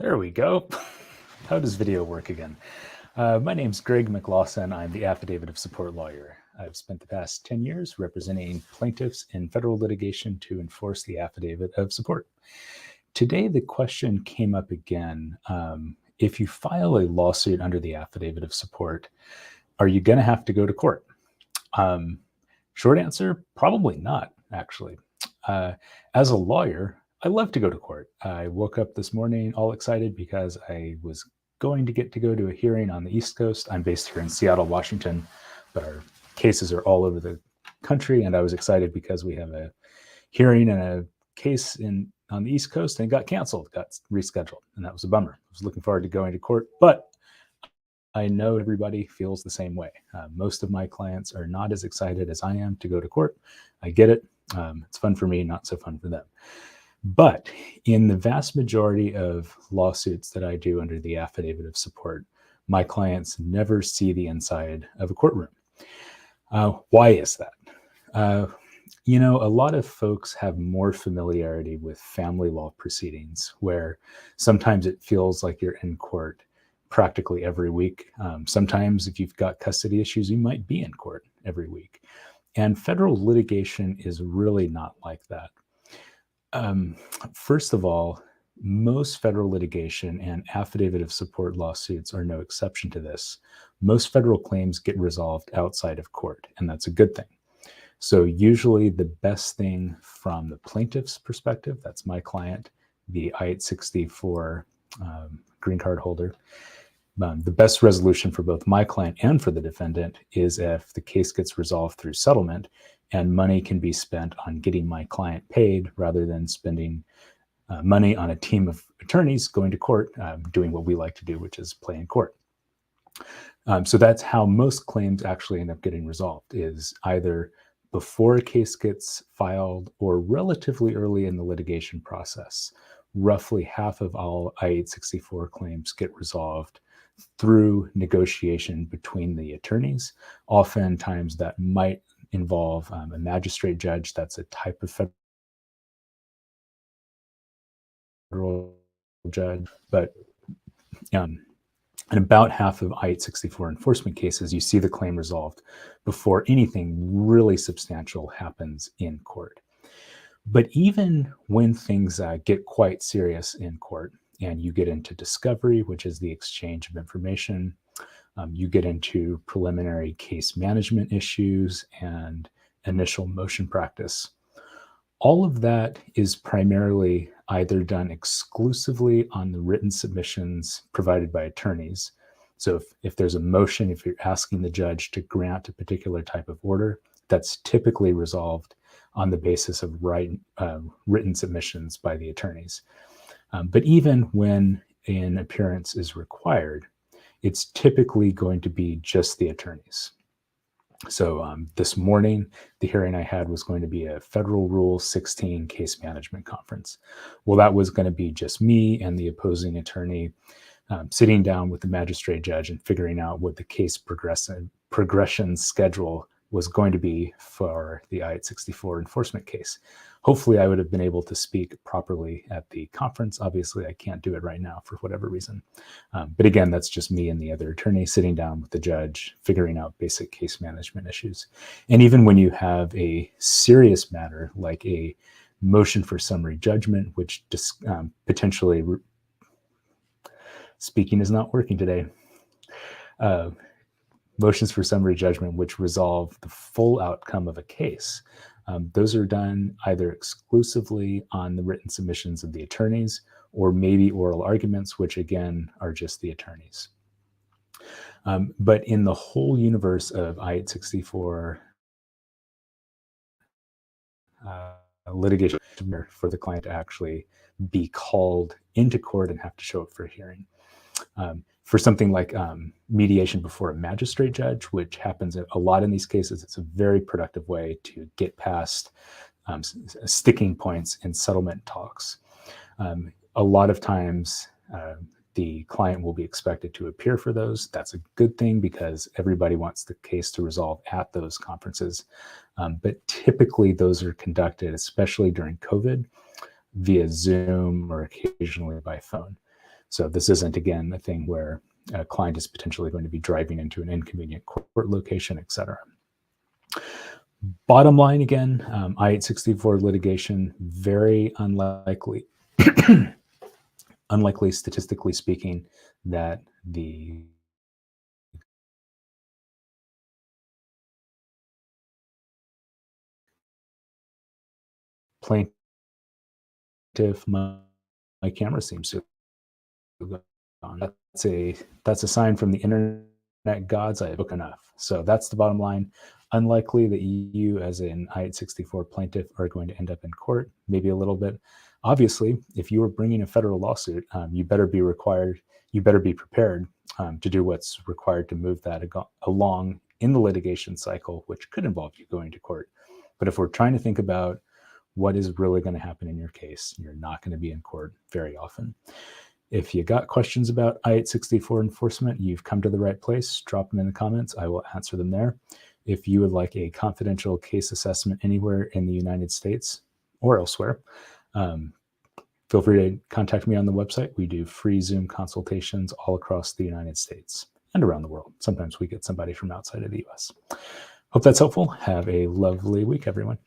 There we go. How does video work again? My name's Greg McLawsen. I'm the Affidavit of Support lawyer. I've spent the past 10 years representing plaintiffs in federal litigation to enforce the Affidavit of Support. Today, the question came up again. If you file a lawsuit under the Affidavit of Support, are you going to have to go to court? Short answer, probably not, actually. As a lawyer, I love to go to court. I woke up this morning all excited because I was going to get to go to a hearing on the East Coast. I'm based here in Seattle, Washington, but our cases are all over the country. And I was excited because we have a hearing and a case on the East Coast, and it got canceled, got rescheduled. And that was a bummer. I was looking forward to going to court, but I know everybody feels the same way. Most of my clients are not as excited as I am to go to court. I get it. It's fun for me, not so fun for them. But in the vast majority of lawsuits that I do under the Affidavit of Support, my clients never see the inside of a courtroom. Why is that? A lot of folks have more familiarity with family law proceedings, where sometimes it feels like you're in court practically every week. Sometimes if you've got custody issues, you might be in court every week. And federal litigation is really not like that. First of all, most federal litigation and Affidavit of Support lawsuits are no exception to this. Most federal claims get resolved outside of court, and that's a good thing. So usually the best thing from the plaintiff's perspective, that's my client, the I-864 green card holder, the best resolution for both my client and for the defendant is if the case gets resolved through settlement and money can be spent on getting my client paid rather than spending money on a team of attorneys going to court, doing what we like to do, which is play in court. So that's how most claims actually end up getting resolved, is either before a case gets filed or relatively early in the litigation process. Roughly half of all I-864 claims get resolved through negotiation between the attorneys. Oftentimes that might involve a magistrate judge. That's a type of federal judge, but in about half of I-864 enforcement cases, you see the claim resolved before anything really substantial happens in court. But even when things get quite serious in court and you get into discovery, which is the exchange of information, you get into preliminary case management issues and initial motion practice. All of that is primarily either done exclusively on the written submissions provided by attorneys. So if there's a motion, if you're asking the judge to grant a particular type of order, that's typically resolved on the basis of written submissions by the attorneys. But even when an appearance is required, it's typically going to be just the attorneys. So this morning, the hearing I had was going to be a Federal Rule 16 case management conference. Well, that was going to be just me and the opposing attorney sitting down with the magistrate judge and figuring out what the case progression schedule was going to be for the I-864 enforcement case. Hopefully I would have been able to speak properly at the conference. Obviously I can't do it right now for whatever reason. But again, that's just me and the other attorney sitting down with the judge, figuring out basic case management issues. And even when you have a serious matter like a motion for summary judgment, which potentially, speaking is not working today, motions for summary judgment which resolve the full outcome of a case. Those are done either exclusively on the written submissions of the attorneys or maybe oral arguments, which again are just the attorneys. But in the whole universe of I-864 litigation for the client to actually be called into court and have to show up for a hearing. For something like mediation before a magistrate judge, which happens a lot in these cases, it's a very productive way to get past sticking points in settlement talks. A lot of times, the client will be expected to appear for those. That's a good thing because everybody wants the case to resolve at those conferences. But typically those are conducted, especially during COVID, via Zoom or occasionally by phone. So this isn't, again, a thing where a client is potentially going to be driving into an inconvenient court location, et cetera. Bottom line, again, I-864 litigation, very unlikely, unlikely statistically speaking, that the plaintiff, my camera seems to have gone. That's a sign from the internet gods I have booked enough. So that's the bottom line. Unlikely that you, as an I-864 plaintiff, are going to end up in court. Maybe a little bit. Obviously, if you are bringing a federal lawsuit, you better be prepared to do what's required to move that along in the litigation cycle, which could involve you going to court. But if we're trying to think about what is really going to happen in your case, you're not going to be in court very often. If you got questions about I-864 enforcement, you've come to the right place. Drop them in the comments. I will answer them there. If you would like a confidential case assessment anywhere in the United States or elsewhere, feel free to contact me on the website. We do free Zoom consultations all across the United States and around the world. Sometimes we get somebody from outside of the US. Hope that's helpful. Have a lovely week, everyone.